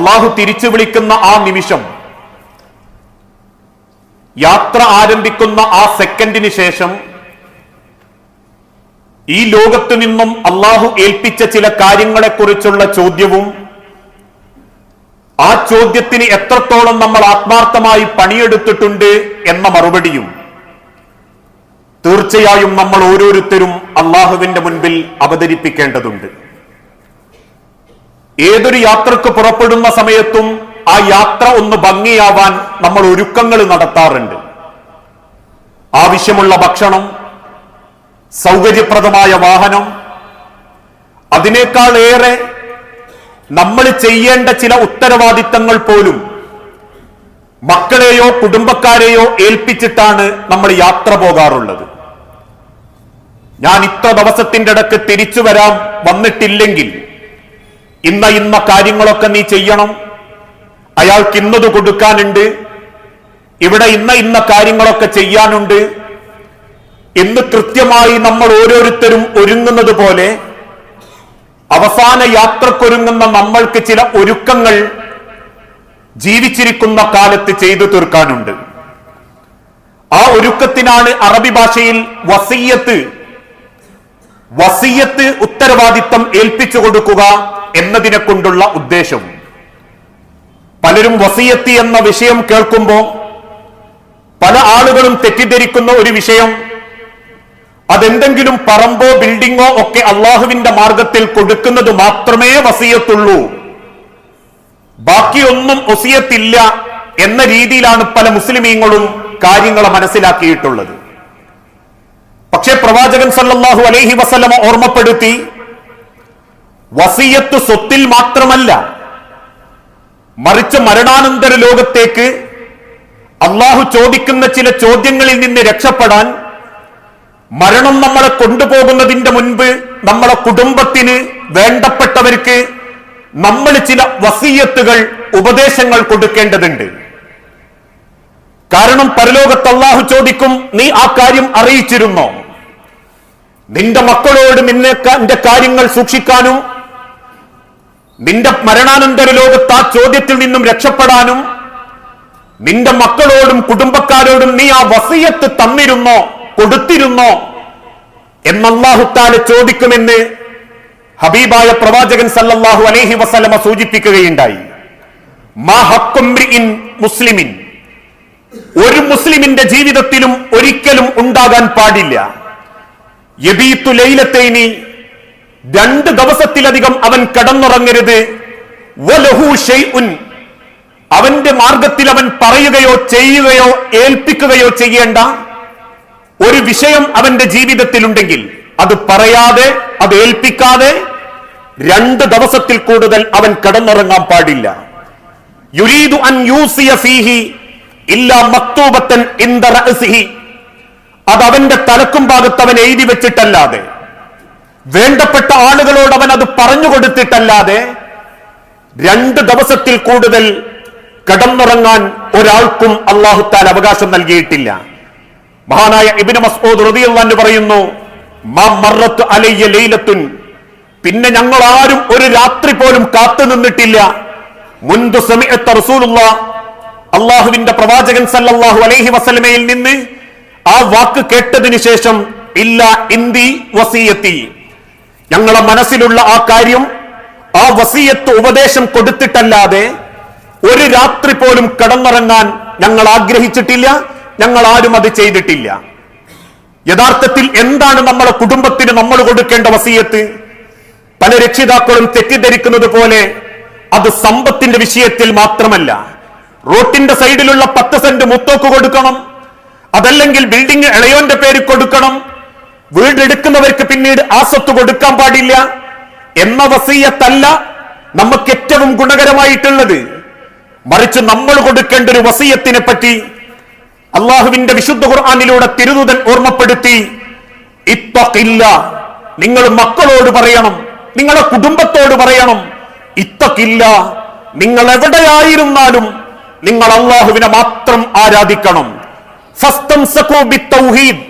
അള്ളാഹു തിരിച്ചു വിളിക്കുന്ന ആ നിമിഷം, യാത്ര ആരംഭിക്കുന്ന ആ സെക്കൻഡിന് ശേഷം ഈ ലോകത്തു നിന്നും അള്ളാഹു ഏൽപ്പിച്ച ചില കാര്യങ്ങളെക്കുറിച്ചുള്ള ചോദ്യവും ആ ചോദ്യത്തിന് എത്രത്തോളം നമ്മൾ ആത്മാർത്ഥമായി പണിയെടുത്തിട്ടുണ്ട് എന്ന മറുപടിയും തീർച്ചയായും നമ്മൾ ഓരോരുത്തരും അള്ളാഹുവിന്റെ മുൻപിൽ അവതരിപ്പിക്കേണ്ടതുണ്ട്. ഏതൊരു യാത്രക്ക് പുറപ്പെടുന്ന സമയത്തും ആ യാത്ര ഒന്ന് ഭംഗിയാവാൻ നമ്മൾ ഒരുക്കങ്ങൾ നടത്താറുണ്ട്. ആവശ്യമുള്ള ഭക്ഷണം, സൗകര്യപ്രദമായ വാഹനം, അതിനേക്കാൾ ഏറെ നമ്മൾ ചെയ്യേണ്ട ചില ഉത്തരവാദിത്തങ്ങൾ പോലും മക്കളെയോ കുടുംബക്കാരെയോ ഏൽപ്പിച്ചിട്ടാണ് നമ്മൾ യാത്ര പോകാറുള്ളത്. ഞാൻ ഇത്ര ദിവസത്തിന്റെ ഇടക്ക് തിരിച്ചു വന്നിട്ടില്ലെങ്കിൽ ഇന്ന കാര്യങ്ങളൊക്കെ നീ ചെയ്യണം, അയാൾക്ക് ഇന്നത് കൊടുക്കാനുണ്ട്, ഇവിടെ ഇന്ന കാര്യങ്ങളൊക്കെ ചെയ്യാനുണ്ട് എന്ന് കൃത്യമായി നമ്മൾ ഓരോരുത്തരും ഒരുങ്ങുന്നത് പോലെ അവസാന യാത്രക്കൊരുങ്ങുന്ന നമ്മൾക്ക് ചില ഒരുക്കങ്ങൾ ജീവിച്ചിരിക്കുന്ന കാലത്ത് ചെയ്തു തീർക്കാനുണ്ട്. ആ ഒരുക്കത്തിനാണ് അറബി ഭാഷയിൽ വസിയത്ത് ഉത്തരവാദിത്തം ഏൽപ്പിച്ചു കൊടുക്കുക എന്നതിനെ കൊണ്ടുള്ള ഉദ്ദേശം. പലരും വസിയത്ത് എന്ന വിഷയം കേൾക്കുമ്പോൾ പല ആളുകളും തെറ്റിദ്ധരിക്കുന്ന ഒരു വിഷയം, അതെന്തെങ്കിലും പറമ്പോ ബിൽഡിങ്ങോ ഒക്കെ അള്ളാഹുവിന്റെ മാർഗത്തിൽ കൊടുക്കുന്നത് മാത്രമേ വസിയത്തുള്ളൂ, ബാക്കിയൊന്നും വസിയത്തില്ല എന്ന രീതിയിലാണ് പല മുസ്ലിമീങ്ങളും കാര്യങ്ങളെ മനസ്സിലാക്കിയിട്ടുള്ളത്. പക്ഷേ പ്രവാചകൻ സല്ലല്ലാഹു അലൈഹി വസല്ലമ ഓർമ്മപ്പെടുത്തി, വസിയത്ത് സ്വത്തിൽ മാത്രമല്ല, മറിച്ച് മരണാനന്തര ലോകത്തേക്ക് അള്ളാഹു ചോദിക്കുന്ന ചില ചോദ്യങ്ങളിൽ നിന്ന് രക്ഷപ്പെടാൻ മരണം നമ്മളെ കൊണ്ടുപോകുന്നതിന്റെ മുൻപ് നമ്മളെ കുടുംബത്തിന്, വേണ്ടപ്പെട്ടവർക്ക് നമ്മൾ ചില വസിയത്തുകൾ, ഉപദേശങ്ങൾ കൊടുക്കേണ്ടതുണ്ട്. കാരണം പരലോകത്ത് അള്ളാഹു ചോദിക്കും, നീ ആ കാര്യം അറിയിച്ചിരുന്നോ? നിന്റെ മക്കളോട് നിന്റെ കാര്യങ്ങൾ സൂക്ഷിക്കാനും നിന്റെ മരണാനന്തര ലോകത്ത് ആ ചോദ്യത്തിൽ നിന്നും രക്ഷപ്പെടാനും നിന്റെ മക്കളോടും കുടുംബക്കാരോടും നീ ആ വസിയത്ത് തന്നിരുന്നോ, കൊടുത്തിരുന്നോ എന്ന് അല്ലാഹു തആല ചോദിക്കുമെന്ന് ഹബീബായ പ്രവാചകൻ സല്ലല്ലാഹു അലൈഹി വസല്ലമ സൂചിപ്പിക്കുകയുണ്ടായി. മാ ഹഖ്ഖുംറിഇൻ മുസ്ലിമിൻ, ഒരു മുസ്ലിമിന്റെ ജീവിതത്തിലും ഒരിക്കലും ഉണ്ടാകാൻ പാടില്ല, യബീതു ലൈലത്തൈനി, 2 ദിവസത്തിലധികം അവൻ കിടന്നുറങ്ങരുത്, വലഹു ഷൈഉൻ, അവന്റെ മാർഗത്തിൽ അവൻ പറയുകയോ ചെയ്യുകയോ ഏൽപ്പിക്കുകയോ ചെയ്യേണ്ട ഒരു വിഷയം അവന്റെ ജീവിതത്തിലുണ്ടെങ്കിൽ അത് പറയാതെ, അത് ഏൽപ്പിക്കാതെ 2 ദിവസത്തിൽ കൂടുതൽ അവൻ കിടന്നുറങ്ങാൻ പാടില്ല. യുരീദു അൻ യൂസിയ ഫീഹി ഇല്ലാ മക്തൂബത്തൻ ഇൻദ റഅസിഹി, അത് അവന്റെ തലക്കും ഭാഗത്ത് അവൻ എഴുതി വെച്ചിട്ടല്ലാതെ, വേണ്ടപ്പെട്ട ആളുകളോട് അവൻ അത് പറഞ്ഞു കൊടുത്തിട്ടല്ലാതെ 2 ദിവസത്തിൽ കൂടുതൽ കിടന്നുറങ്ങാൻ ഒരാൾക്കും അല്ലാഹു തആല അവകാശം നൽകിയിട്ടില്ല. മഹാനായ ഇബ്നു മസ്ഊദ് റളിയല്ലാഹു അൻഹു പറയുന്നു, മാ മറത്ത് അലയ്യ ലൈലത്തുൻ, പിന്നെ ഞങ്ങൾ ആരും ഒരു രാത്രി പോലും കാത്തു നിന്നിട്ടില്ല, മുൻദു സമിഅത റസൂലുള്ളാഹ്, അല്ലാഹുവിന്റെ പ്രവാചകൻ സല്ലല്ലാഹു അലൈഹി വസല്ലമയിൽ നിന്ന് ആ വാക്ക് കേട്ടതിന് ശേഷം, ഇല്ല ഇന്ദി വസിയത്തി, ഞങ്ങളെ മനസ്സിലുള്ള ആ കാര്യം, ആ വസിയത്ത് ഉപദേശം കൊടുത്തിട്ടല്ലാതെ ഒരു രാത്രി പോലും കിടന്നുറങ്ങാൻ ഞങ്ങൾ ആഗ്രഹിച്ചിട്ടില്ല, ഞങ്ങൾ ആരും അത് ചെയ്തിട്ടില്ല. യഥാർത്ഥത്തിൽ എന്താണ് നമ്മളെ കുടുംബത്തിന് നമ്മൾ കൊടുക്കേണ്ട വസിയത്ത്? പല രക്ഷിതാക്കളും തെറ്റിദ്ധരിക്കുന്നത് പോലെ അത് സമ്പത്തിന്റെ വിഷയത്തിൽ മാത്രമല്ല. റോട്ടിന്റെ സൈഡിലുള്ള 10 സെന്റ് മുത്തോക്ക് കൊടുക്കണം, അതല്ലെങ്കിൽ ബിൽഡിംഗ് ഇളയോന്റെ പേര് കൊടുക്കണം, വീടെടുക്കുന്നവർക്ക് പിന്നീട് ആ സ്വത്ത് കൊടുക്കാൻ പാടില്ല എന്ന വസിയത്തല്ല നമുക്ക് ഏറ്റവും ഗുണകരമായിട്ടുള്ളത്. മറിച്ച് നമ്മൾ കൊടുക്കേണ്ട ഒരു വസിയത്തിനെ പറ്റി അള്ളാഹുവിന്റെ വിശുദ്ധ ഖുർആനിലൂടെ തിരുദൂതൻ ഓർമ്മപ്പെടുത്തി, ഇത്തഖില്ല, നിങ്ങൾ മക്കളോട് പറയണം, നിങ്ങളുടെ കുടുംബത്തോട് പറയണം, ഇത്തഖില്ല, നിങ്ങൾ എവിടെയായിരുന്നാലും നിങ്ങൾ അള്ളാഹുവിനെ മാത്രം ആരാധിക്കണം. ഫസ്തംസകൂ ബിത്തൗഹീദ്,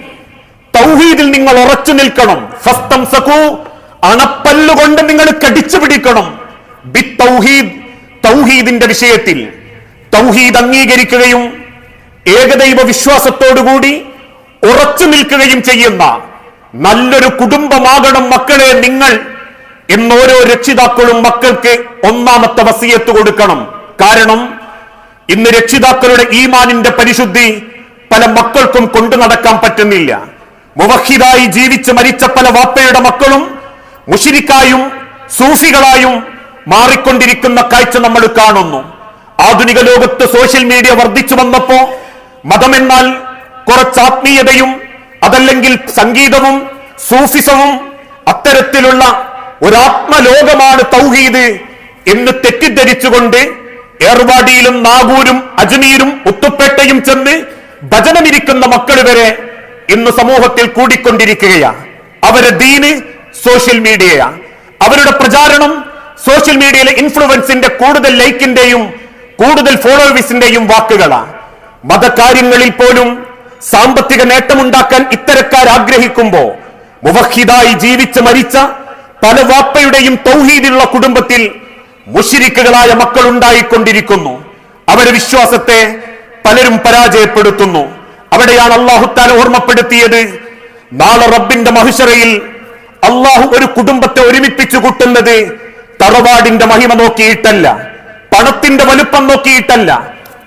തൗഹീദിൽ നിങ്ങൾ ഉറച്ചു നിൽക്കണം. ഫസ്തംസകൂ, അണപ്പല്ലുകൊണ്ട് നിങ്ങൾ കടിച്ചു പിടിക്കണം. ബിത്തൗഹീദ്, തൗഹീദിന്റെ വിഷയത്തിൽ തൗഹീദ് അംഗീകരിക്കുകയും ഏകദൈവ വിശ്വാസത്തോടുകൂടി ഉറച്ചു നിൽക്കുകയും ചെയ്യുന്ന നല്ലൊരു കുടുംബമാകണം മക്കളെ നിങ്ങൾ എന്നോരോ രക്ഷിതാക്കളും മക്കൾക്ക് ഒന്നാമത്തെ വസിയത്ത് കൊടുക്കണം. കാരണം ഇന്ന് രക്ഷിതാക്കളുടെ ഈമാനിന്റെ പരിശുദ്ധി പല മക്കൾക്കും കൊണ്ടു നടക്കാൻ പറ്റുന്നില്ല. മുവഹിദായി ജീവിച്ച് മരിച്ച പല വാപ്പയുടെ മക്കളും മുശ്രിക്കായും സൂഫികളായും മാറിക്കൊണ്ടിരിക്കുന്ന കാഴ്ച നമ്മൾ കാണുന്നു. ആധുനിക ലോകത്ത് സോഷ്യൽ മീഡിയ വർദ്ധിച്ചു വന്നപ്പോ മതമെന്നാൽ കുറച്ച് ആത്മീയതയും അതല്ലെങ്കിൽ സംഗീതവും സൂഫിസവും അത്തരത്തിലുള്ള ഒരാത്മലോകമാണ് തൗഹീദ് എന്ന് തെറ്റിദ്ധരിച്ചുകൊണ്ട് ഏർവാടിയിലും നാഗൂരും അജ്മീരും മുത്തുപ്പേട്ടയും ചെന്ന് ഭജനമിരിക്കുന്ന മക്കൾ വരെ ഇന്ന് സമൂഹത്തിൽ കൂടിക്കൊണ്ടിരിക്കുകയാണ്. അവരുടെ ദീന് സോഷ്യൽ മീഡിയയാണ്. അവരുടെ പ്രചാരണം സോഷ്യൽ മീഡിയയിലെ ഇൻഫ്ലുവൻസിന്റെ കൂടുതൽ ലൈക്കിന്റെയും കൂടുതൽ ഫോളോവേഴ്സിന്റെയും വാക്കുകളാണ്. മതകാര്യങ്ങളിൽ പോലും സാമ്പത്തിക നേട്ടമുണ്ടാക്കാൻ ഇത്തരക്കാർ ആഗ്രഹിക്കുമ്പോ മുവഹിദായി ജീവിച്ച് മരിച്ച പല വാപ്പയുടെയും തൗഹീദുള്ള കുടുംബത്തിൽ മുശ്രിക്കുകളായ മക്കൾ ഉണ്ടായിക്കൊണ്ടിരിക്കുന്നു. അവരുടെ വിശ്വാസത്തെ പലരും പരാജയപ്പെടുത്തുന്നു. അവിടെയാണ് അല്ലാഹു തആല ഓർമ്മപ്പെടുത്തിയത്, നാളെ റബ്ബിന്റെ മഹ്ശറയിൽ അല്ലാഹു ഒരു കുടുംബത്തെ ഒരുമിപ്പിച്ചു കൂട്ടുന്നത് തറവാടിന്റെ മഹിമ നോക്കിയിട്ടല്ല, പണത്തിന്റെ വലുപ്പം നോക്കിയിട്ടല്ല.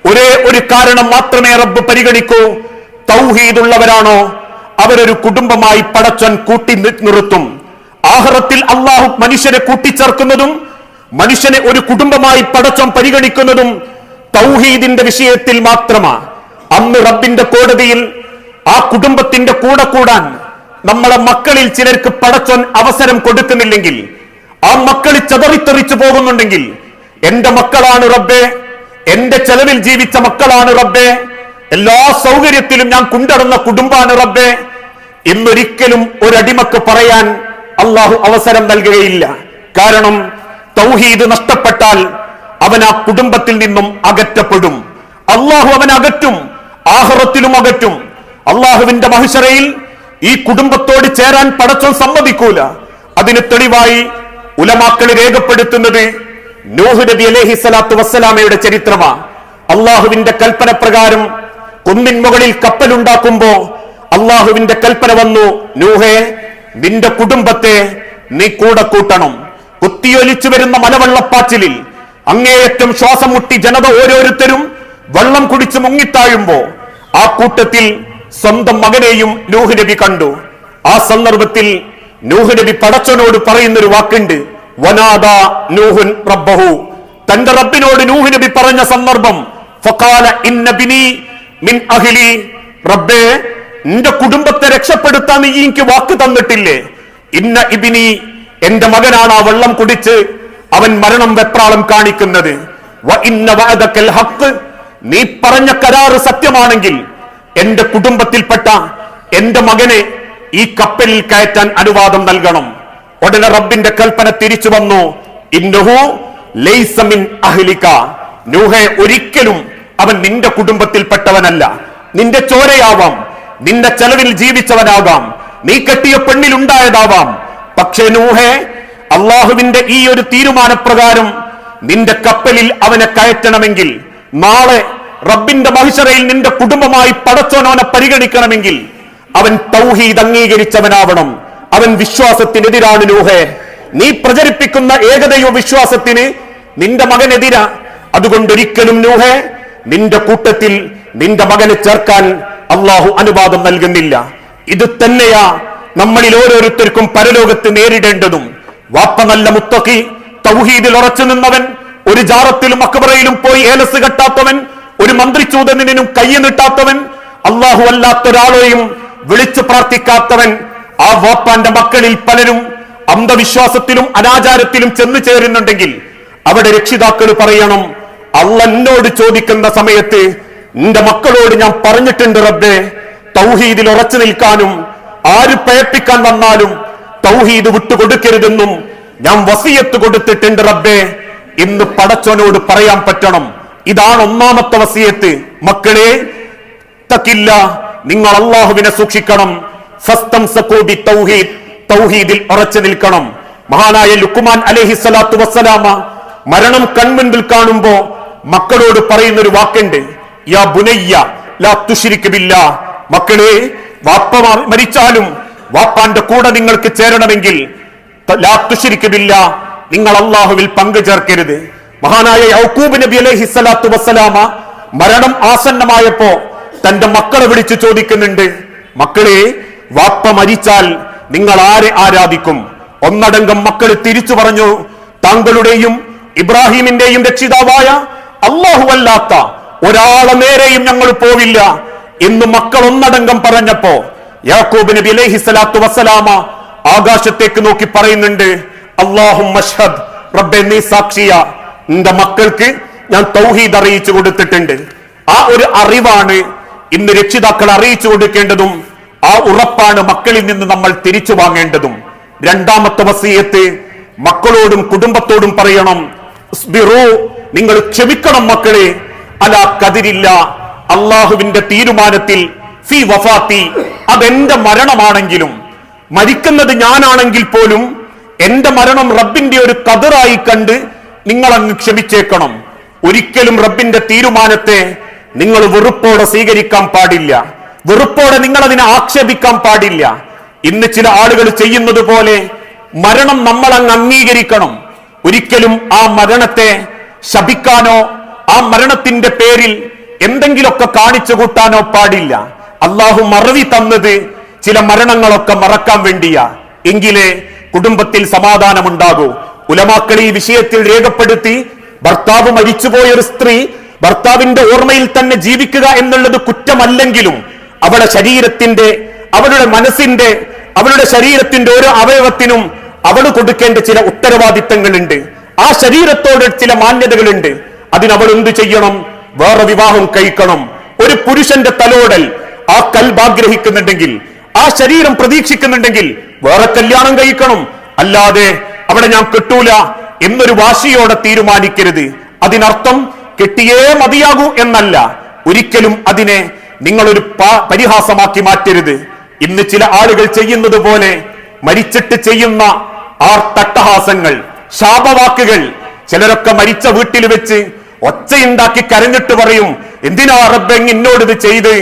ഒരേ ഒരു കാരണം മാത്രമേ റബ്ബ് പരിഗണിക്കൂ. തൗഹീദുള്ളവരാണോ അവരൊരു കുടുംബമായി പടച്ചോൻ കൂട്ടി നിർത്തും. ആഖിറത്തിൽ അല്ലാഹു മനുഷ്യനെ കൂട്ടിച്ചേർക്കുന്നതും മനുഷ്യനെ ഒരു കുടുംബമായി പടച്ചോൻ പരിഗണിക്കുന്നതും തൗഹീദിന്റെ വിഷയത്തിൽ മാത്രമാണ്. അന്ന് റബ്ബിന്റെ കോടതിയിൽ ആ കുടുംബത്തിന്റെ കൂടെ കൂടാൻ നമ്മളെ മക്കളിൽ ചിലർക്ക് പടച്ചോൻ അവസരം കൊടുക്കുന്നില്ലെങ്കിൽ, ആ മക്കൾ ചതറിത്തെറിച്ചു പോകുന്നുണ്ടെങ്കിൽ, എന്റെ മക്കളാണ് റബ്ബേ, എന്റെ ചെലവിൽ ജീവിച്ച മക്കളാണ് റബ്ബേ, എല്ലാ സൗകര്യത്തിലും ഞാൻ കൊണ്ടുവന്ന കുടുംബാണ് റബ്ബേ എന്നൊരിക്കലും ഒരടിമക്ക് പറയാൻ അള്ളാഹു അവസരം നൽകുകയില്ല. കാരണം തൗഹീദ് നഷ്ടപ്പെട്ടാൽ അവൻ ആ കുടുംബത്തിൽ നിന്നും അകറ്റപ്പെടും. അള്ളാഹു അവൻ അകറ്റും, ആഖിറത്തിലും അകറ്റും. അള്ളാഹുവിന്റെ മഹ്ശറയിൽ ഈ കുടുംബത്തോട് ചേരാൻ പടച്ചോൻ സമ്മതിക്കൂല. അതിന് തെളിവായി ഉലമാക്കൾ രേഖപ്പെടുത്തുന്നത് നൂഹ് നബി അലൈഹി സ്വലാത്തു വസ്സലാമയുടെ ചരിത്രമാണ്. അള്ളാഹുവിന്റെ കൽപ്പന പ്രകാരം കുന്നിൻ മുകളിൽ കപ്പലുണ്ടാക്കുമ്പോ അള്ളാഹുവിന്റെ കൽപ്പന വന്നു, നൂഹേ, നിന്റെ കുടുംബത്തെ നീ കൂടെ കൂട്ടണം. കുത്തിയൊലിച്ചു വരുന്ന മലവെള്ളപ്പാച്ചിലിൽ അങ്ങേയറ്റം ശ്വാസം മുട്ടി ജനത ഓരോരുത്തരും വെള്ളം കുടിച്ച് മുങ്ങിത്താഴുമ്പോ ആ കൂട്ടത്തിൽ സ്വന്തം മകനെയും നൂഹ് നബി കണ്ടു. ആ സന്ദർഭത്തിൽ നൂഹ് നബി പടച്ചവനോട് പറയുന്നൊരു വാക്കുണ്ട്, വനാദാ നൂഹുൻ റബ്ബഹു. തന്റെ റബ്ബിനോട് നൂഹ് നബി പറഞ്ഞ സന്ദർഭം, ഫഖാല ഇന്ന ബിനി മിൻ അഹ്ലി. റബ്ബേ, നിന്റെ കുടുംബത്തെ രക്ഷപ്പെടുത്താൻ നീ എനിക്ക് വാക്ക് തന്നിട്ടില്ലേ? ഇന്ന ഇബ്നി, എന്റെ മകനാണ് ആ വെള്ളം കുടിച്ച് അവൻ മരണം വെപ്രാളം കാണിക്കുന്നത്. വ ഇന്ന വഅദകൽ ഹഖ്, നീ പറഞ്ഞ കരാറ് സത്യമാണെങ്കിൽ എന്റെ കുടുംബത്തിൽപ്പെട്ട എന്റെ മകനെ ഈ കപ്പലിൽ കയറ്റാൻ അനുവാദം നൽകണം. ഉടനെ റബ്ബിന്റെ കൽപ്പന തിരിച്ചു വന്നു, ഇന്നഹു ലൈസ മിൻ അഹ്ലിക. നൂഹേ, ഒരിക്കലും അവൻ നിന്റെ കുടുംബത്തിൽപ്പെട്ടവനല്ല. നിന്റെ ചോരയാവാം, നിന്റെ ചെലവിൽ ജീവിച്ചവനാകാം, നീ കെട്ടിയ പെണ്ണിലുണ്ടായതാവാം. പക്ഷേ നൂഹേ, അള്ളാഹുവിന്റെ ഈ ഒരു തീരുമാനപ്രകാരം നിന്റെ കപ്പലിൽ അവനെ കയറ്റണമെങ്കിൽ, നാളെ റബ്ബിന്റെ മഹ്ശറയിൽ നിന്റെ കുടുംബമായി പടച്ചോനവനെ പരിഗണിക്കണമെങ്കിൽ അവൻ തൗഹീദ് അംഗീകരിച്ചവനാവണം. അവൻ വിശ്വാസത്തിനെതിരാണ് നൂഹേ. നീ പ്രചരിപ്പിക്കുന്ന ഏകദൈവ വിശ്വാസത്തിന് നിന്റെ മകനെതിരാ. അതുകൊണ്ടൊരിക്കലും നൂഹേ, നിന്റെ കൂട്ടത്തിൽ നിന്റെ മകനെ ചേർക്കാൻ അള്ളാഹു അനുവാദം നൽകുന്നില്ല. ഇത് തന്നെയാ നമ്മളിൽ ഓരോരുത്തർക്കും പരലോകത്ത് നേരിടേണ്ടതും. വാപ്പ നല്ല മുത്തഖി, തൗഹീദിൽ ഉറച്ചു നിന്നവൻ, ഒരു ജാറത്തിലും അക്ബറയിലും പോയി ഏലസ് കെട്ടാത്തവൻ, ഒരു മന്ത്രിച്ചൂതനും കയ്യ നീട്ടാത്തവൻ, അള്ളാഹു അല്ലാത്തൊരാളെയും വിളിച്ചു പ്രാർത്ഥിക്കാത്തവൻ, ആ വാപ്പാന്റെ മക്കളിൽ പലരും അന്ധവിശ്വാസത്തിലും അനാചാരത്തിലും ചെന്നു ചേരുന്നുണ്ടെങ്കിൽ അവിടെ രക്ഷിതാക്കൾ പറയണം, അള്ളാഹ് എന്നോട് ചോദിക്കുന്ന സമയത്ത് നിന്റെ മക്കളോട് ഞാൻ പറഞ്ഞിട്ടുണ്ട് റബ്ബേ, തൗഹീദിൽ ഉറച്ചു നിൽക്കാനും ആര് പേപ്പിക്കാൻ വന്നാലും തൗഹീദ് വിട്ടുകൊടുക്കരുതെന്നും ഞാൻ വസിയത്ത് കൊടുത്തിട്ടുണ്ട് റബ്ബേ എന്ന് പടച്ചോനോട് പറയാൻ പറ്റണം. ഇതാണ് ഒന്നാമത്തെ വസിയത്ത്. മക്കളെ, തഖില്ല, നിങ്ങൾ അള്ളാഹുവിനെ സൂക്ഷിക്കണം. ഫസ്തംസകൂ ബിത്തൗഹീദ്, തൗഹീദിൽ ഉറച്ചു നിൽക്കണം. മഹാനായ ലുഖ്മാൻ അലൈഹി സ്വലാത്തു വസ്സലാമ മരണം കൺമുൻപിൽ കാണുമ്പോ മക്കളോട് പറയുന്ന ഒരു വാക്കുണ്ട്, യാ ബുനയ്യ ലാ തുശ്രിക് ബില്ലാഹ്. മക്കളെ, വാപ്പ മരിച്ചാലും വാപ്പാന്റെ കൂടെ നിങ്ങൾക്ക് ചേരണമെങ്കിൽ ലാ തുശ്രിക് ബില്ലാഹ്, നിങ്ങൾ അള്ളാഹുവിൽ പങ്കു ചേർക്കരുത്. മഹാനായ യൗക്കൂബ് നബി അലൈഹിസ്സലാത്തു വസ്സലാമ മരണം ആസന്നമായപ്പോ തന്റെ മക്കളെ വിളിച്ചു ചോദിക്കുന്നുണ്ട്, മക്കളെ, വാപ്പ മരിച്ചാൽ നിങ്ങൾ ആരെ ആരാധിക്കും? ഒന്നടങ്കം മക്കൾ തിരിച്ചു പറഞ്ഞു, താങ്കളുടെയും ഇബ്രാഹിമിന്റെയും രക്ഷിതാവായ അല്ലാഹുവല്ലാത്ത ഒരാളെ നേരെയും ഞങ്ങൾ പോവില്ല എന്ന് മക്കൾ ഒന്നടങ്കം പറഞ്ഞപ്പോ യാക്കൂബ് നബി അലൈഹിസ്സലാത്തു വസ്സലാമ ആകാശത്തേക്ക് നോക്കി പറയുന്നുണ്ട്, അല്ലാഹുമ്മ അശ്ഹദ്, റബ്ബേ നീ സാക്ഷിയ, എന്റെ മക്കൾക്ക് ഞാൻ തൗഹീദ് അറിയിച്ചു കൊടുത്തിട്ടുണ്ട്. ആ ഒരു അറിവാണ് ഇന്ന് രക്ഷിതാക്കൾ അറിയിച്ചു കൊടുക്കേണ്ടതും ആ ഉറപ്പാണ് മക്കളിൽ നിന്ന് നമ്മൾ തിരിച്ചു വാങ്ങേണ്ടതും. രണ്ടാമത്തെ വസിയത്ത് മക്കളോടും കുടുംബത്തോടും പറയണം, നിങ്ങൾ ക്ഷമിക്കണം മക്കളെ, അലാ കദിരില്ല, അള്ളാഹുവിന്റെ തീരുമാനത്തിൽ, ഫി വഫാത്തി, അതെന്റെ മരണമാണെങ്കിലും മരിക്കുന്നത് ഞാനാണെങ്കിൽ പോലും എന്റെ മരണം റബ്ബിന്റെ ഒരു കദറായി കണ്ട് നിങ്ങൾ അങ്ങ് ക്ഷമിച്ചേക്കണം. ഒരിക്കലും റബ്ബിന്റെ തീരുമാനത്തെ നിങ്ങൾ വെറുപ്പോടെ സ്വീകരിക്കാൻ പാടില്ല, വെറുപ്പോടെ നിങ്ങൾ അതിനെ ആക്ഷേപിക്കാൻ പാടില്ല. ഇന്ന് ചില ആളുകൾ ചെയ്യുന്നത് പോലെ മരണം നമ്മൾ അങ്ങ് അംഗീകരിക്കണം. ഒരിക്കലും ആ മരണത്തെ ശപിക്കാനോ ആ മരണത്തിന്റെ പേരിൽ എന്തെങ്കിലുമൊക്കെ കാണിച്ചു കൂട്ടാനോ പാടില്ല. അള്ളാഹു മറവി തന്നത് ചില മരണങ്ങളൊക്കെ മറക്കാൻ വേണ്ടിയാ, എങ്കിലേ കുടുംബത്തിൽ സമാധാനമുണ്ടാകൂ. ഉലമാക്കൾ ഈ വിഷയത്തിൽ രേഖപ്പെടുത്തി, ഭർത്താവ് മരിച്ചുപോയ ഒരു സ്ത്രീ ഭർത്താവിന്റെ ഓർമ്മയിൽ തന്നെ ജീവിക്കുക എന്നുള്ളത് കുറ്റമല്ലെങ്കിലും അവളുടെ ശരീരത്തിന്റെ, അവളുടെ മനസ്സിന്റെ, അവളുടെ ശരീരത്തിന്റെ ഓരോ അവയവത്തിനും അവൾ കൊടുക്കേണ്ട ചില ഉത്തരവാദിത്തങ്ങളുണ്ട്. ആ ശരീരത്തോട് ചില മാന്യതകളുണ്ട്. അതിനവൾ എന്തു ചെയ്യണം? വേറെ വിവാഹം കഴിക്കണം. ഒരു പുരുഷന്റെ തലോടൽ ആ കൽബ് ആഗ്രഹിക്കുന്നുണ്ടെങ്കിൽ, ആ ശരീരം പ്രതീക്ഷിക്കുന്നുണ്ടെങ്കിൽ വേറെ കല്യാണം കഴിക്കണം. അല്ലാതെ അവിടെ ഞാൻ കെട്ടൂല എന്നൊരു വാശിയോടെ തീരുമാനിക്കരുത്. അതിനർത്ഥം കെട്ടിയേ മതിയാകൂ എന്നല്ല. ഒരിക്കലും അതിനെ നിങ്ങളൊരു പരിഹാസമാക്കി മാറ്റരുത്. ഇന്ന് ചില ആളുകൾ ചെയ്യുന്നത് പോലെ മരിച്ചിട്ട് ചെയ്യുന്ന തട്ടഹാസങ്ങൾ, ശാപവാക്കുകൾ, ചിലരൊക്കെ മരിച്ച വീട്ടിൽ വെച്ച് ഒച്ചയുണ്ടാക്കി കരഞ്ഞിട്ട് പറയും, എന്തിനാ റബ്ബെ എന്നോട് ഇത് ചെയ്ത്,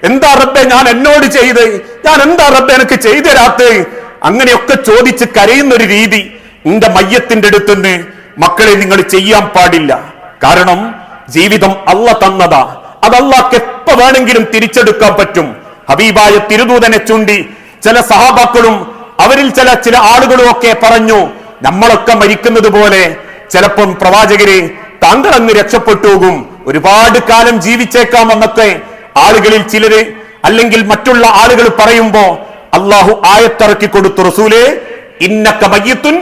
എന്താ റബ്ബെ ഞാൻ എന്നോട് ചെയ്ത്, ഞാൻ എന്താ റബ്ബെ എനിക്ക് ചെയ്തു തരാത്ത്, അങ്ങനെയൊക്കെ ചോദിച്ച് കരയുന്നൊരു രീതി നിന്റെ മയ്യത്തിന്റെ അടുത്തുനിന്ന് മക്കളെ നിങ്ങൾ ചെയ്യാൻ പാടില്ല. കാരണം ജീവിതം അള്ള തന്നതാ, അത് അള്ളാഹ്ക്ക് എപ്പോ വേണമെങ്കിലും തിരിച്ചെടുക്കാൻ പറ്റും. ഹബീബായ തിരുദൂതനെ ചൂണ്ടി ചില സഹാബാക്കളും അവരിൽ ചില ആളുകളും ഒക്കെ പറഞ്ഞു, നമ്മളൊക്കെ മരിക്കുന്നത് പോലെ ചിലപ്പം പ്രവാചകരെ താങ്കൾ അങ്ങ് രക്ഷപ്പെട്ടു പോകും, ഒരുപാട് കാലം ജീവിച്ചേക്കാം എന്നൊക്കെ ആളുകളിൽ ചിലര് അല്ലെങ്കിൽ മറ്റുള്ള ആളുകൾ പറയുമ്പോ അള്ളാഹു ആയത്തിറക്കി കൊടുത്തു, റസൂലേ ഇന്നക മയ്യിത്തുൻ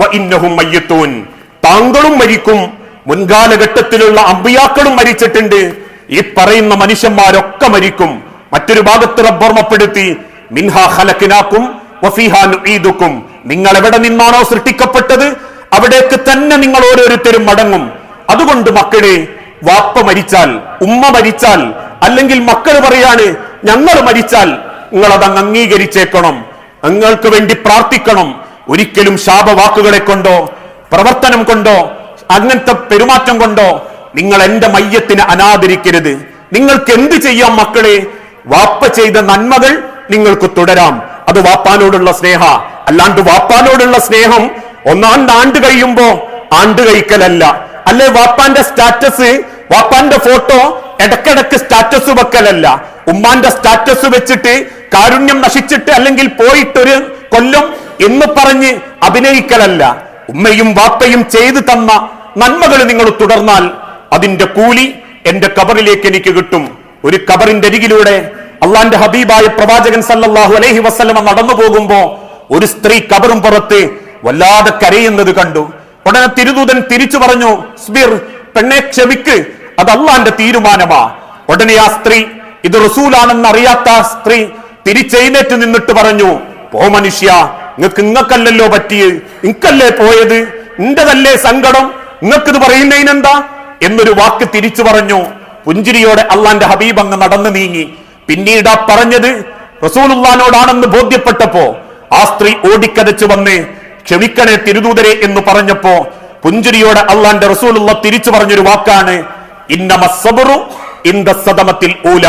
വ ഇന്നഹും മയ്യിത്തൂൻ, താങ്കളും മരിക്കും, മുൻകാലഘട്ടത്തിലുള്ള അമ്പിയാക്കളും മരിച്ചിട്ടുണ്ട്, ഈ പറയുന്ന മനുഷ്യന്മാരൊക്കെ മരിക്കും. മറ്റൊരു ഭാഗത്ത് റബ്ബ് ഓർമ്മപ്പെടുത്തി, മിൻഹാ ഖലഖനാകും വഫീഹാ നുഈദുകും, നിങ്ങൾ എവിടെ നിന്നാണോ സൃഷ്ടിക്കപ്പെട്ടത് അവിടേക്ക് തന്നെ നിങ്ങൾ ഓരോരുത്തരും മടങ്ങും. അതുകൊണ്ട് മക്കളെ, വാപ്പ മരിച്ചാൽ, ഉമ്മ മരിച്ചാൽ, അല്ലെങ്കിൽ മക്കൾ പറയാണ് ഞങ്ങൾ മരിച്ചാൽ നിങ്ങൾ അതങ്ങ് അംഗീകരിച്ചേക്കണം, നിങ്ങൾക്ക് വേണ്ടി പ്രാർത്ഥിക്കണം. ഒരിക്കലും ശാപവാക്കുകളെ കൊണ്ടോ പ്രവർത്തനം കൊണ്ടോ അങ്ങനത്തെ പെരുമാറ്റം കൊണ്ടോ നിങ്ങൾ എന്റെ മയ്യത്തിനെ അനാദരിക്കരുത്. നിങ്ങൾക്ക് എന്ത് ചെയ്യാം മക്കളെ? വാപ്പ ചെയ്ത നന്മകൾ നിങ്ങൾക്ക് തുടരാം, അത് വാപ്പാനോടുള്ള സ്നേഹ. അല്ലാണ്ട് വാപ്പാനോടുള്ള സ്നേഹം ആണ്ട് കഴിയുമ്പോ ആണ്ട് കഴിക്കലല്ല. അല്ലെ വാപ്പാന്റെ സ്റ്റാറ്റസ്, വാപ്പാന്റെ ഫോട്ടോ ഇടക്കിടക്ക് സ്റ്റാറ്റസ് വെക്കലല്ല. ഉമ്മാന്റെ സ്റ്റാറ്റസ് വെച്ചിട്ട് കാരുണ്യം നശിച്ചിട്ട് അല്ലെങ്കിൽ പോയിട്ടൊരു കൊല്ലം എന്ന് പറഞ്ഞ് അഭിനയിക്കലല്ല. ഉമ്മയും വാപ്പയും ചെയ്തു തന്ന നന്മകൾ നിങ്ങൾ തുടർന്നാൽ അതിന്റെ കൂലി എന്റെ കബറിലേക്ക് എനിക്ക് കിട്ടും. ഒരു കബറിന്റെ അരികിലൂടെ അള്ളാന്റെ ഹബീബായ പ്രവാചകൻ സല്ലല്ലാഹു അലൈഹി വസല്ലമ നടന്നു പോകുമ്പോ ഒരു സ്ത്രീ കബറും പുറത്ത് വല്ലാതെ കരയുന്നത് കണ്ടു. ഉടനെ തിരുദൂതൻ തിരിച്ചു പറഞ്ഞു, സ്ബിർ, പെണ്ണെ ക്ഷമിക്ക്, അത് അള്ളാന്റെ തീരുമാനമാ. ഉടനെ ആ സ്ത്രീ, ഇത് റസൂലാണെന്ന് അറിയാത്ത ആ സ്ത്രീ തിരിച്ചെഴുന്നേറ്റ് നിന്നിട്ട് പറഞ്ഞു, പോ മനുഷ്യ, നിങ്ങൾക്കല്ലല്ലോ പറ്റിയത്, നിങ്ങൾക്കല്ലേ പോയത്, നിന്റെതല്ലേ സങ്കടം, നിങ്ങൾക്കിത് പറയുന്നതിനെന്താ എന്നൊരു വാക്ക് തിരിച്ചു പറഞ്ഞു. പുഞ്ചിരിയോടെ അള്ളാന്റെ ഹബീബ് അങ്ങ് നടന്നു നീങ്ങി. പിന്നീട് ആ പറഞ്ഞത് റസൂലുള്ളാഹിനോടാണെന്ന് ബോധ്യപ്പെട്ടപ്പോ ആ സ്ത്രീ ഓടിക്കതച്ചു വന്ന് ക്ഷമിക്കണേ തിരുദൂതരെ എന്ന് പറഞ്ഞപ്പോ പുഞ്ചിരിയോടെ അള്ളാന്റെ റസൂലുള്ള തിരിച്ചു പറഞ്ഞൊരു വാക്കാണ് ഇന്നമസ്സബ്റു ഇൻദ സദമത്തിൽ ഊല.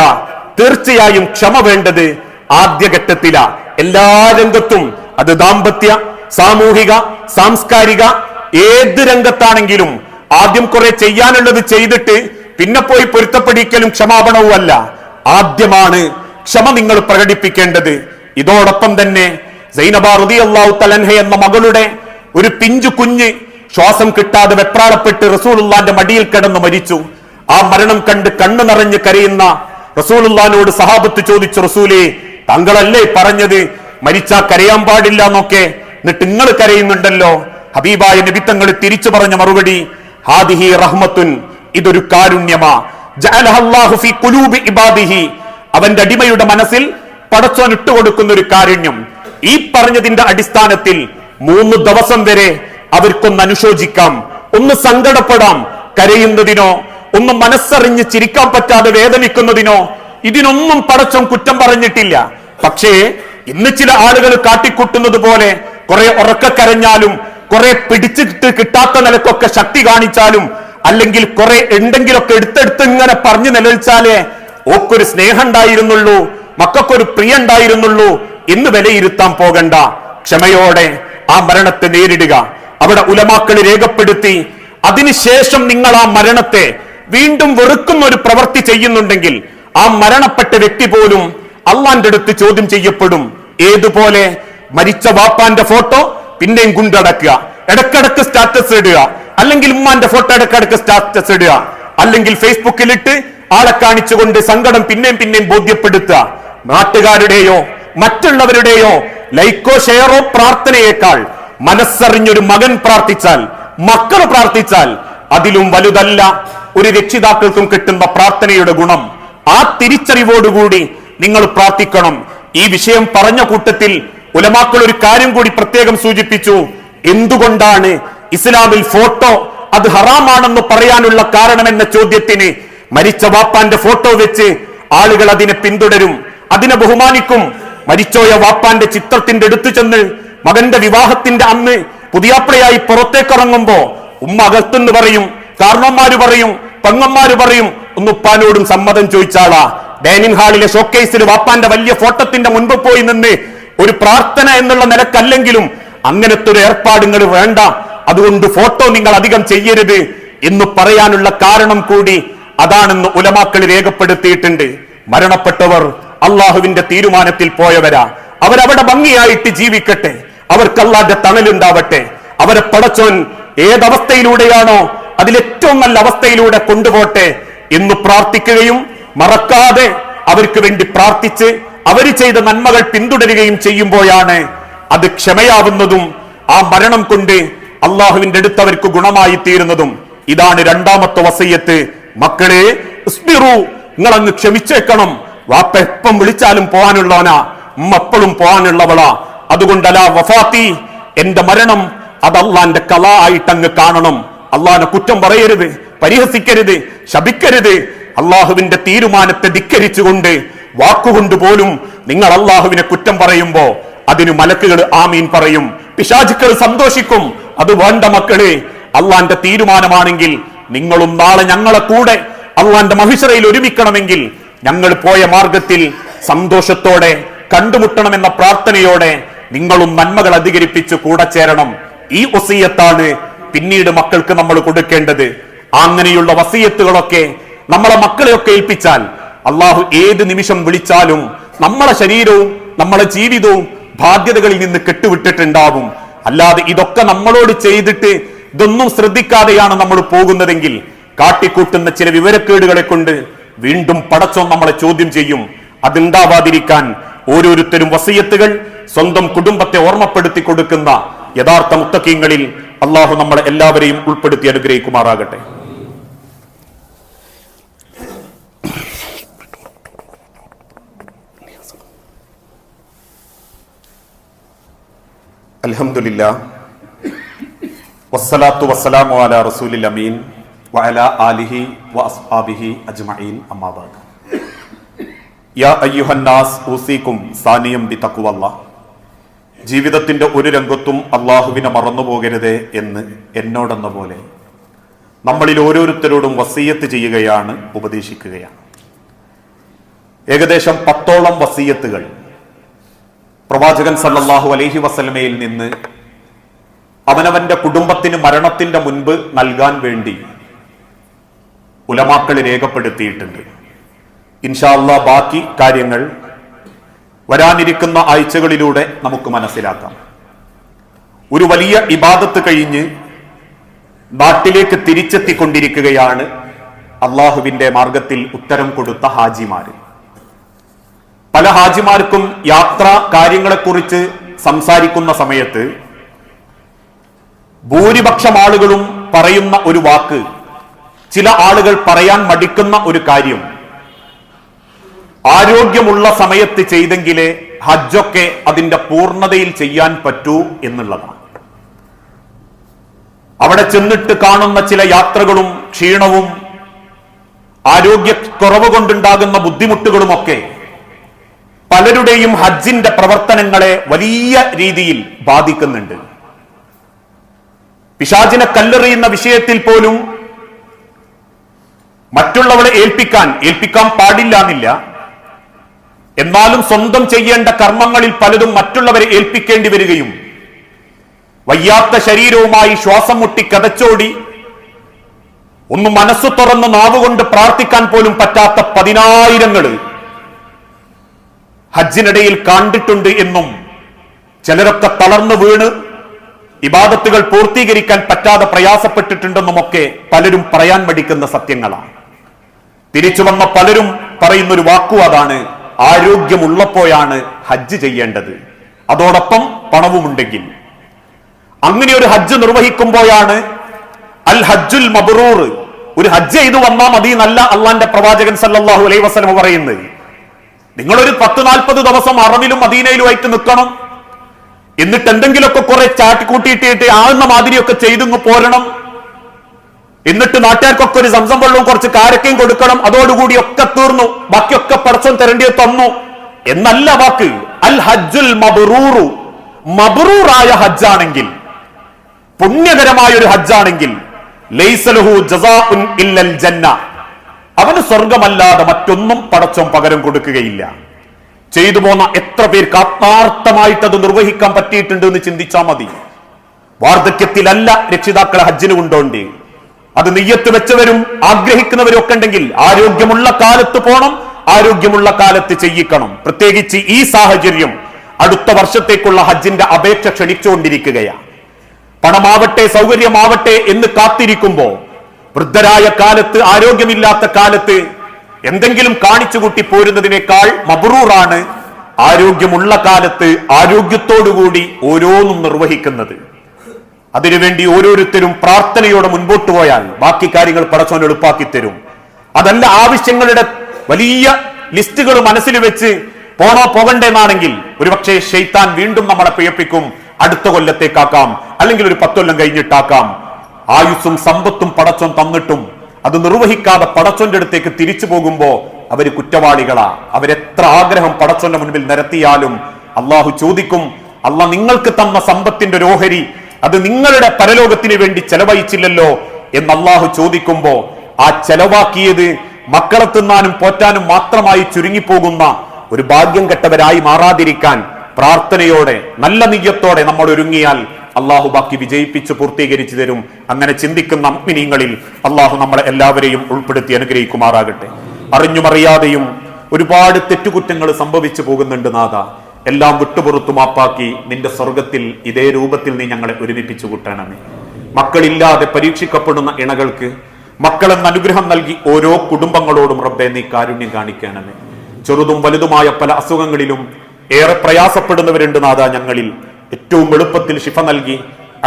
തീർച്ചയായും ക്ഷമ വേണ്ടത് ആദ്യഘട്ടത്തില. എല്ലാ രംഗത്തും, അത് ദാമ്പത്യ, സാമൂഹിക, സാംസ്കാരിക, ഏത് രംഗത്താണെങ്കിലും ആദ്യം കുറെ ചെയ്യാനുള്ളത് ചെയ്തിട്ട് പിന്നെ പോയി പൊരുത്തപ്പെടിക്കലും ക്ഷമാപണവും അല്ല. ആദ്യമാണ് ക്ഷമ നിങ്ങൾ പ്രകടിപ്പിക്കേണ്ടത്. ഇതോടൊപ്പം തന്നെ സൈനബ റളിയല്ലാഹു തആല എന്ന മകളുടെ ഒരു പിഞ്ചു കുഞ്ഞ് ശ്വാസം കിട്ടാതെ വെപ്രാളപ്പെട്ട് റസൂലുള്ളാന്റെ മടിയിൽ കിടന്ന് മരിച്ചു. ആ മരണം കണ്ട് കണ്ണു നിറഞ്ഞ് കരയുന്ന റസൂലുള്ളാനോട് സഹാബത്ത് ചോദിച്ചു, റസൂലേ, താങ്കളല്ലേ പറഞ്ഞത് മരിച്ചാ കരയാൻ പാടില്ല എന്നൊക്കെ, എന്നിട്ട് നിങ്ങൾ കരയുന്നുണ്ടല്ലോ? ഹബീബായ നബി തങ്ങൾ തിരിച്ചു പറഞ്ഞ മറുപടി, ഹാദിഹി റഹ്മത്തുൻ, ഇതൊരു കാരുണ്യമാ, ജഅലഹ അല്ലാഹു ഫീ ഖുലൂബി ഇബാദിഹി, അവന്റെ അടിമയുടെ മനസ്സിൽ പടച്ചോൻ ഇട്ടുകൊടുക്കുന്ന ഒരു കാരുണ്യം. ഈ പറഞ്ഞതിന്റെ അടിസ്ഥാനത്തിൽ 3 ദിവസം വരെ അവർക്കൊന്ന് അനുശോചിക്കാം, ഒന്ന് സങ്കടപ്പെടാം. കരയുന്നതിനോ ഒന്ന് മനസ്സറിഞ്ഞ് ചിരിക്കാൻ പറ്റാതെ വേദനിക്കുന്നതിനോ ഇതിനൊന്നും പടച്ചോൻ കുറ്റം പറഞ്ഞിട്ടില്ല. പക്ഷേ ഇന്ന് ചില ആളുകൾ കാട്ടിക്കൂട്ടുന്നത് പോലെ കുറെ ഉറക്ക കരഞ്ഞാലും, കുറെ പിടിച്ചിട്ട് കിട്ടാത്ത നിലക്കൊക്കെ ശക്തി കാണിച്ചാലും, അല്ലെങ്കിൽ കുറെ എന്തെങ്കിലൊക്കെ എടുത്തെടുത്ത് ഇങ്ങനെ പറഞ്ഞു നിലവിച്ചാലേ ഓക്കൊരു സ്നേഹം ഉണ്ടായിരുന്നുള്ളൂ, മക്കൾക്കൊരു പ്രിയ ഉണ്ടായിരുന്നുള്ളൂ എന്ന് വിലയിരുത്താൻ പോകണ്ട. ക്ഷമയോടെ ആ മരണത്തെ നേരിടുക. അവിടെ ഉലമാക്കൾ രേഖപ്പെടുത്തി, അതിനുശേഷം നിങ്ങൾ ആ മരണത്തെ വീണ്ടും വെറുക്കുന്ന ഒരു പ്രവൃത്തി ചെയ്യുന്നുണ്ടെങ്കിൽ ആ മരണപ്പെട്ട വ്യക്തി പോലും അള്ളാന്റെ അടുത്ത് ചോദ്യം ചെയ്യപ്പെടും. ഏതുപോലെ? മരിച്ച വാപ്പാന്റെ ഫോട്ടോ പിന്നെയും കൊണ്ടടക്കുക, ഇടക്കിടക്ക് സ്റ്റാറ്റസ് ഇടുക, അല്ലെങ്കിൽ ഉമ്മാന്റെ ഫോട്ടോ ഇടക്കിടക്ക് സ്റ്റാറ്റസ് ഇടുക, അല്ലെങ്കിൽ ഫേസ്ബുക്കിലിട്ട് ആളെ കാണിച്ചുകൊണ്ട് സങ്കടം പിന്നെയും ബോധ്യപ്പെടുത്തുക. നാട്ടുകാരുടെയോ മറ്റുള്ളവരുടെയോ ലൈക്കോ ഷെയറോ പ്രാർത്ഥനയേക്കാൾ മനസ്സറിഞ്ഞൊരു മകൻ പ്രാർത്ഥിച്ചാൽ, മക്കൾ പ്രാർത്ഥിച്ചാൽ അതിലും വലുതല്ല ഒരു രക്ഷിതാക്കൾക്കും കിട്ടുന്ന പ്രാർത്ഥനയുടെ ഗുണം. ആ തിരിച്ചറിവോടുകൂടി നിങ്ങൾ പ്രാർത്ഥിക്കണം. ഈ വിഷയം പറഞ്ഞ കൂട്ടത്തിൽ ഉലമാക്കൾ ഒരു കാര്യം കൂടി പ്രത്യേകം സൂചിപ്പിച്ചു. എന്തുകൊണ്ടാണ് ഇസ്ലാമിൽ ഫോട്ടോ അത് ഹറാമാണെന്ന് പറയാനുള്ള കാരണമെന്ന ചോദ്യത്തിന് മരിച്ച വാപ്പാന്റെ ഫോട്ടോ വെച്ച് ആളുകൾ അതിനെ പിന്തുടരും, അതിനെ ബഹുമാനിക്കും. മരിച്ചോയ വാപ്പാന്റെ ചിത്രത്തിന്റെ അടുത്ത് ചെന്ന് മകന്റെ വിവാഹത്തിന്റെ അന്ന് പുതിയാപ്പിളയായി പുറത്തേക്കിറങ്ങുമ്പോ ഉമ്മ അകത്തെന്ന് പറയും, കാരണന്മാര് പറയും, പെങ്ങന്മാര് പറയും, ഒന്ന് ഉപ്പാനോടും സമ്മതം ചോദിച്ചാളാ. ഡൈനിങ് ഹാളിലെ ഷോക്കേസിൽ വാപ്പാന്റെ വലിയ ഫോട്ടോത്തിന്റെ മുൻപ് പോയി നിന്ന് ഒരു പ്രാർത്ഥന എന്നുള്ള നിലക്കല്ലെങ്കിലും അങ്ങനത്തെ ഒരു ഏർപ്പാടുകൾ വേണ്ട, അതുകൊണ്ട് ഫോട്ടോ നിങ്ങൾ അധികം ചെയ്യരുത് എന്ന് പറയാനുള്ള കാരണം കൂടി അതാണെന്ന് ഉലമാക്കൾ രേഖപ്പെടുത്തിയിട്ടുണ്ട്. മരണപ്പെട്ടവർ അള്ളാഹുവിന്റെ തീരുമാനത്തിൽ പോയവരാ. അവരവിടെ ഭംഗിയായിട്ട് ജീവിക്കട്ടെ, അവർക്ക് അള്ളാന്റെ തണലുണ്ടാവട്ടെ. അവരെ പടച്ചോൻ ഏതവസ്ഥയിലൂടെയാണോ അതിലേറ്റവും നല്ല അവസ്ഥയിലൂടെ കൊണ്ടുപോട്ടെ എന്ന് പ്രാർത്ഥിക്കുകയും മറക്കാതെ അവർക്ക് വേണ്ടി പ്രാർത്ഥിച്ച് അവർ ചെയ്ത നന്മകൾ പിന്തുടരുകയും ചെയ്യുമ്പോഴാണ് അത് ക്ഷമയാവുന്നതും ആ മരണം കൊണ്ട് അള്ളാഹുവിന്റെ അടുത്ത് അവർക്ക് ഗുണമായി തീരുന്നതും. ഇതാണ് രണ്ടാമത്തെ വസയ്യത്ത്. മക്കളെ, ഇസ്ബിറു, നിങ്ങൾ അങ്ങ് ക്ഷമിച്ചേക്കണം. വാപ്പ എപ്പം വിളിച്ചാലും പോകാനുള്ളവനാ, ഉമ്മ എപ്പോഴും പോകാനുള്ളവളാ. അതുകൊണ്ട് അലാ വഫാത്തി, എന്റെ മരണം അത് അള്ളാന്റെ കല ആയിട്ട് അങ്ങ് കാണണം. അള്ളാഹിനെ കുറ്റം പറയരുത്, പരിഹസിക്കരുത്, ശപിക്കരുത്. അള്ളാഹുവിന്റെ തീരുമാനത്തെ ധിക്കരിച്ചുകൊണ്ട് വാക്കുകൊണ്ട് പോലും നിങ്ങൾ അള്ളാഹുവിനെ കുറ്റം പറയുമ്പോ അതിന് മലക്കുകൾ ആമീൻ പറയും, പിശാചുക്കൾ സന്തോഷിക്കും. അത് വേണ്ട മക്കളെ, അള്ളാന്റെ തീരുമാനമാണെങ്കിൽ നിങ്ങളും നാളെ ഞങ്ങളെ കൂടെ അള്ളാന്റെ മഹിശറയിൽ ഒരുമിക്കണമെങ്കിൽ ഞങ്ങൾ പോയ മാർഗത്തിൽ സന്തോഷത്തോടെ കണ്ടുമുട്ടണമെന്ന പ്രാർത്ഥനയോടെ നിങ്ങളും നന്മകൾ അധികരിപ്പിച്ച് കൂടെ ചേരണം. ഈ വസിയത്താണ് പിന്നീട് മക്കൾക്ക് നമ്മൾ കൊടുക്കേണ്ടത്. അങ്ങനെയുള്ള വസിയത്തുകളൊക്കെ നമ്മളെ മക്കളെയൊക്കെ ഏൽപ്പിച്ചാൽ അള്ളാഹു ഏത് നിമിഷം വിളിച്ചാലും നമ്മളെ ശരീരവും നമ്മളെ ജീവിതവും ബാധ്യതകളിൽ നിന്ന് കെട്ടുവിട്ടിട്ടുണ്ടാവും. അല്ലാതെ ഇതൊക്കെ നമ്മളോട് ചെയ്തിട്ട് ഇതൊന്നും ശ്രദ്ധിക്കാതെയാണ് നമ്മൾ പോകുന്നതെങ്കിൽ കാട്ടിക്കൂട്ടുന്ന ചില വിവരക്കേടുകളെ കൊണ്ട് വീണ്ടും പടച്ചോൻ നമ്മളെ ചോദ്യം ചെയ്യും. അതുണ്ടാവാതിരിക്കാൻ ഓരോരുത്തരും വസിയത്തുകൾ സ്വന്തം കുടുംബത്തെ ഓർമ്മപ്പെടുത്തി കൊടുക്കുന്ന യഥാർത്ഥ മുത്തഖീങ്ങളിൽ അള്ളാഹു നമ്മളെ എല്ലാവരെയും ഉൾപ്പെടുത്തി അനുഗ്രഹിക്കുമാറാകട്ടെ. അൽഹംദുലില്ലാഹ് വസ്സലാത്തു വസ്സലാമു അലാ റസൂലിൽ അമീൻ വഅലാ ആലിഹി വഅസ്ഹാബിഹി അജ്മഈൻ. അമ്മാ ബഅദ്. യാ അയ്യുഹന്നാസ് ഊസീകും സാനിയം ബിതഖ്വല്ലാഹ്. ജീവിതത്തിന്റെ ഒരു രംഗത്തും അള്ളാഹുവിനെ മറന്നുപോകരുതേ എന്ന് എന്നോടെന്ന പോലെ നമ്മളിൽ ഓരോരുത്തരോടും വസീയത്ത് ചെയ്യുകയാണ്, ഉപദേശിക്കുകയാണ്. ഏകദേശം 10ഓളം വസീയത്തുകൾ പ്രവാചകൻ സല്ലല്ലാഹു അലൈഹി വസല്ലമയിൽ നിന്ന് അവനവന്റെ കുടുംബത്തിന് മരണത്തിന്റെ മുൻപ് നൽകാൻ വേണ്ടി ഉലമാക്കൾ രേഖപ്പെടുത്തിയിട്ടുണ്ട്. ഇൻഷാ അല്ലാഹ് ബാക്കി കാര്യങ്ങൾ വരാനിരിക്കുന്ന ആഴ്ചകളിലൂടെ നമുക്ക് മനസ്സിലാക്കാം. ഒരു വലിയ ഇബാദത്ത് കഴിഞ്ഞ് നാട്ടിലേക്ക് തിരിച്ചെത്തിക്കൊണ്ടിരിക്കുകയാണ് അള്ളാഹുവിന്റെ മാർഗത്തിൽ ഉത്തരം കൊടുത്ത ഹാജിമാര്. പല ഹാജിമാർക്കും യാത്രാ കാര്യങ്ങളെക്കുറിച്ച് സംസാരിക്കുന്ന സമയത്ത് ഭൂരിപക്ഷം ആളുകളും പറയുന്ന ഒരു വാക്ക്, ചില ആളുകൾ പറയാൻ മടിക്കുന്ന ഒരു കാര്യം, ആരോഗ്യമുള്ള സമയത്ത് ചെയ്തെങ്കിലേ ഹജ്ജൊക്കെ അതിന്റെ പൂർണ്ണതയിൽ ചെയ്യാൻ പറ്റൂ എന്നുള്ളതാണ്. അവിടെ ചെന്നിട്ട് കാണുന്ന ചില യാത്രകളും ക്ഷീണവും ആരോഗ്യക്കുറവ് കൊണ്ടുണ്ടാകുന്ന ബുദ്ധിമുട്ടുകളുമൊക്കെ പലരുടെയും ഹജ്ജിന്റെ പ്രവർത്തനങ്ങളെ വലിയ രീതിയിൽ ബാധിക്കുന്നുണ്ട്. പിശാചിനെ കല്ലെറിയുന്ന വിഷയത്തിൽ പോലും മറ്റുള്ളവരെ ഏൽപ്പിക്കാൻ പാടില്ല എന്നില്ല. എന്നാലും സ്വന്തം ചെയ്യേണ്ട കർമ്മങ്ങളിൽ പലതും മറ്റുള്ളവരെ ഏൽപ്പിക്കേണ്ടി വരികയും വയ്യാത്ത ശരീരവുമായി ശ്വാസം മുട്ടി കതച്ചോടി ഒന്ന് മനസ്സു തുറന്ന് നാവുകൊണ്ട് പ്രാർത്ഥിക്കാൻ പോലും പറ്റാത്ത 10,000 ഹജ്ജിനിടയിൽ കണ്ടിട്ടുണ്ട് എന്നും ചിലരൊക്കെ തളർന്നു വീണ് ഇബാദത്തുകൾ പൂർത്തീകരിക്കാൻ പറ്റാതെ പ്രയാസപ്പെട്ടിട്ടുണ്ടെന്നുമൊക്കെ പലരും പറയാൻ മടിക്കുന്ന സത്യങ്ങളാണ്. തിരിച്ചു വന്ന പലരും പറയുന്നൊരു വാക്കു അതാണ്, ആരോഗ്യമുള്ളപ്പോഴാണ് ഹജ്ജ് ചെയ്യേണ്ടത്, അതോടൊപ്പം പണവുമുണ്ടെങ്കിൽ. അങ്ങനെ ഒരു ഹജ്ജ് നിർവഹിക്കുമ്പോഴാണ് അൽ ഹജ്ജുൽ മബ്റൂർ, ഒരു ഹജ്ജ് ചെയ്തു വന്നാൽ മതി എന്നല്ല അള്ളാന്റെ പ്രവാചകൻ സല്ലല്ലാഹു അലൈഹി വസല്ലം പറയുന്നത്. നിങ്ങളൊരു 10-40 ദിവസം അറബിലും മദീനയിലുമായിട്ട് നിൽക്കണം, എന്നിട്ട് എന്തെങ്കിലുമൊക്കെ കുറെ ചാട്ടിക്കൂട്ടിയിട്ടിട്ട് ആവുന്ന മാതിരിയൊക്കെ ചെയ്തു പോരണം, എന്നിട്ട് നാട്ടുകാർക്കൊക്കെ ഒരു സംസം വെള്ളവും കുറച്ച് കാരക്കയും കൊടുക്കണം, അതോടുകൂടി ഒക്കെ തീർന്നു, ബാക്കിയൊക്കെ പടച്ചോൻ തരേണ്ടിയത് തന്നു എന്നല്ല വാക്ക്. അൽ ഹജ്ജുൽ മബ്റൂറു, മബ്റൂറായ ഹജ്ജാണെങ്കിൽ, പുണ്യകരമായ ഒരു ഹജ്ജാണെങ്കിൽ, ലൈസ ലഹു ജസാഉൻ ഇല്ലൽ ജന്ന, അവന് സ്വർഗമല്ലാതെ മറ്റൊന്നും പടച്ചോൻ പകരം കൊടുക്കുകയില്ല. ചെയ്തു പോന്ന എത്ര പേർക്ക് ആത്മാർത്ഥമായിട്ട് അത് നിർവഹിക്കാൻ പറ്റിയിട്ടുണ്ട് എന്ന് ചിന്തിച്ചാൽ മതി. വാർദ്ധക്യത്തിലല്ല രക്ഷിതാക്കളെ ഹജ്ജിന് കൊണ്ടോണ്ടി, അത് നിയ്യത്ത് വെച്ചവരും ആഗ്രഹിക്കുന്നവരും ഒക്കെ ഉണ്ടെങ്കിൽ ആരോഗ്യമുള്ള കാലത്ത് പോണം, ആരോഗ്യമുള്ള കാലത്ത് ചെയ്യിക്കണം. പ്രത്യേകിച്ച് ഈ സാഹചര്യം അടുത്ത വർഷത്തേക്കുള്ള ഹജ്ജിന്റെ അപേക്ഷ ക്ഷണിച്ചുകൊണ്ടിരിക്കുകയാണ്. പണമാവട്ടെ സൗകര്യമാവട്ടെ എന്ന് കാത്തിരിക്കുമ്പോ വൃദ്ധരായ കാലത്ത്, ആരോഗ്യമില്ലാത്ത കാലത്ത് എന്തെങ്കിലും കാണിച്ചുകൂട്ടി പോരുന്നതിനേക്കാൾ മബ്റൂറാണ് ആരോഗ്യമുള്ള കാലത്ത് ആരോഗ്യത്തോടുകൂടി ഓരോന്നും നിർവഹിക്കുന്നത്. അതിനുവേണ്ടി ഓരോരുത്തരും പ്രാർത്ഥനയോടെ മുൻപോട്ട് പോയാൽ ബാക്കി കാര്യങ്ങൾ പടച്ചോൻ എളുപ്പാക്കി തരും. അതല്ല ആവശ്യങ്ങളുടെ വലിയ ലിസ്റ്റുകൾ മനസ്സിൽ വെച്ച് പോകണ്ടെന്നാണെങ്കിൽ ഒരുപക്ഷെ ശൈത്താൻ വീണ്ടും നമ്മളെ പിഴപ്പിക്കും. അടുത്ത കൊല്ലത്തേക്കാക്കാം, അല്ലെങ്കിൽ ഒരു 10 കൊല്ലം കഴിഞ്ഞിട്ടാക്കാം. ആയുസ്സും സമ്പത്തും പടച്ചോൻ തന്നിട്ടും അത് നിർവഹിക്കാതെ പടച്ചോന്റെ അടുത്തേക്ക് തിരിച്ചു പോകുമ്പോ അവര് കുറ്റവാളികളാ. അവരെത്ര ആഗ്രഹം പടച്ചോന്റെ മുൻപിൽ നിരത്തിയാലും അള്ളാഹു ചോദിക്കും, അള്ളാഹ് നിങ്ങൾക്ക് തന്ന സമ്പത്തിന്റെ ഒരു ഓഹരി അത് നിങ്ങളുടെ പരലോകത്തിന് വേണ്ടി ചെലവഴിച്ചില്ലല്ലോ എന്ന് അള്ളാഹു ചോദിക്കുമ്പോ ആ ചെലവാക്കിയത് മക്കളെ തിന്നാനും പോറ്റാനും മാത്രമായി ചുരുങ്ങിപ്പോകുന്ന ഒരു ഭാഗ്യം കെട്ടവരായി മാറാതിരിക്കാൻ പ്രാർത്ഥനയോടെ നല്ല നിയ്യത്തോടെ നമ്മൾ ഒരുങ്ങിയാൽ അള്ളാഹു ബാക്കി വിജയിപ്പിച്ച് പൂർത്തീകരിച്ചു തരും. അങ്ങനെ ചിന്തിക്കുന്ന മുഅ്മിനീങ്ങളിൽ അള്ളാഹു നമ്മളെ എല്ലാവരെയും ഉൾപ്പെടുത്തി അനുഗ്രഹിക്കുമാറാകട്ടെ. അറിഞ്ഞുമറിയാതെയും ഒരുപാട് തെറ്റുകുറ്റങ്ങൾ സംഭവിച്ചു പോകുന്നുണ്ട് നാഥ. എല്ലാം വിട്ടുപുറത്തു മാപ്പാക്കി നിന്റെ സ്വർഗത്തിൽ ഇതേ രൂപത്തിൽ നീ ഞങ്ങളെ ഒരുമിപ്പിച്ചു കൂട്ടണമേ. മക്കളില്ലാതെ പരീക്ഷിക്കപ്പെടുന്ന ഇണകൾക്ക് മക്കളെന്ന് അനുഗ്രഹം നൽകി ഓരോ കുടുംബങ്ങളോടും റബ്ബേ നീ കാരുണ്യം കാണിക്കണമേ. ചെറുതും വലുതുമായ പല അസുഖങ്ങളിലും ഏറെ പ്രയാസപ്പെടുന്നവരുണ്ട് നാഥ. ഞങ്ങളിൽ ഏറ്റവും എളുപ്പത്തിൽ ശിഫ നൽകി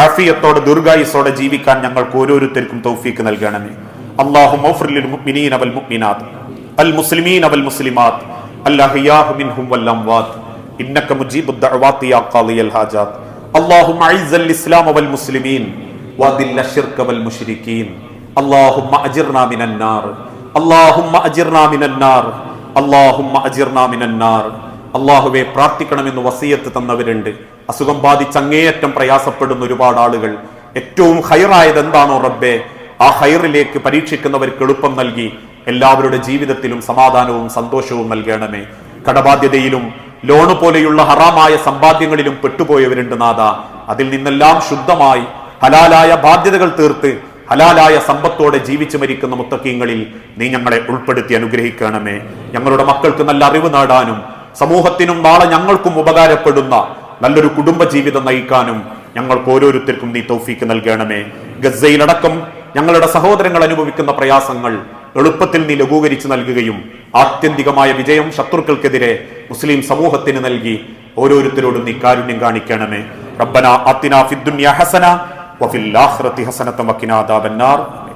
ആഫിയത്തോടെ ദീർഘായുസ്സോടെ ജീവിക്കാൻ ഞങ്ങൾക്ക് ഓരോരുത്തർക്കും തൗഫീക്ക് നൽകണമേ. അല്ലാഹുമ്മ ഗ്ഫിർ ലിൽ മുഅ്മിനീന വൽ മുഅ്മിനാത്ത് അൽ മുസ്ലിമീന വൽ മുസ്ലിമാത്ത് അൽ അഹ്യാഉ മിൻഹും വൽ അംവാത്ത് ഇന്നക മുജീബുദ് ദഅവാതി യാ ഖാദിയൽ ഹാജാത്ത്. അല്ലാഹുമ്മ അഇസ്സൽ ഇസ്ലാമ വൽ മുസ്ലിമീൻ വദില്ല ശിർക വൽ മുശ്രികീൻ. അല്ലാഹുമ്മ അജിർനാ മിനൻ നാർ. അല്ലാഹുമ്മ അജിർനാ മിനൻ നാർ. അല്ലാഹുമ്മ അജിർനാ മിനൻ നാർ. അള്ളാഹുവെ പ്രാർത്ഥിക്കണമെന്ന് വസിയത്ത് തന്നവരുണ്ട്. അസുഖം ബാധിച്ച് അങ്ങേയറ്റം പ്രയാസപ്പെടുന്ന ഒരുപാട് ആളുകൾ. ഏറ്റവും ഹൈറായത് എന്താണോ റബ്ബെ, ആ ഹൈറിലേക്ക് പരീക്ഷിക്കുന്നവർക്ക് എളുപ്പം നൽകി എല്ലാവരുടെ ജീവിതത്തിലും സമാധാനവും സന്തോഷവും നൽകണമേ. കടബാധ്യതയിലും ലോണ് പോലെയുള്ള ഹറാമായ സമ്പാദ്യങ്ങളിലും പെട്ടുപോയവരുണ്ട് നാഥ. അതിൽ നിന്നെല്ലാം ശുദ്ധമായി ഹലാലായ ബാധ്യതകൾ തീർത്ത് ഹലാലായ സമ്പത്തോടെ ജീവിച്ചു മരിക്കുന്ന മുത്തഖീങ്ങളിൽ നീ ഞങ്ങളെ ഉൾപ്പെടുത്തി അനുഗ്രഹിക്കണമേ. ഞങ്ങളുടെ മക്കൾക്ക് നല്ല അറിവ് നേടാനും സമൂഹത്തിനും നാളെ ഞങ്ങൾക്കും ഉപകാരപ്പെടുന്ന നല്ലൊരു കുടുംബ ജീവിതം നയിക്കാനും ഞങ്ങൾക്ക് ഓരോരുത്തർക്കും നീ തൗഫീക്ക് നൽകണമേ. ഗസയിലടക്കം ഞങ്ങളുടെ സഹോദരങ്ങൾ അനുഭവിക്കുന്ന പ്രയാസങ്ങൾ എളുപ്പത്തിൽ നീ ലഘൂകരിച്ച് നൽകുകയും ആത്യന്തികമായ വിജയം ശത്രുക്കൾക്കെതിരെ മുസ്ലിം സമൂഹത്തിന് നൽകി ഓരോരുത്തരോടും നീ കാരുണ്യം കാണിക്കണമേ. റബ്ബനാ ആതിനാ ഫിദ്ദുനിയ ഹസന വഫിൽ ആഖിറതി ഹസനത വഖിനാ അദാബന്നാർ.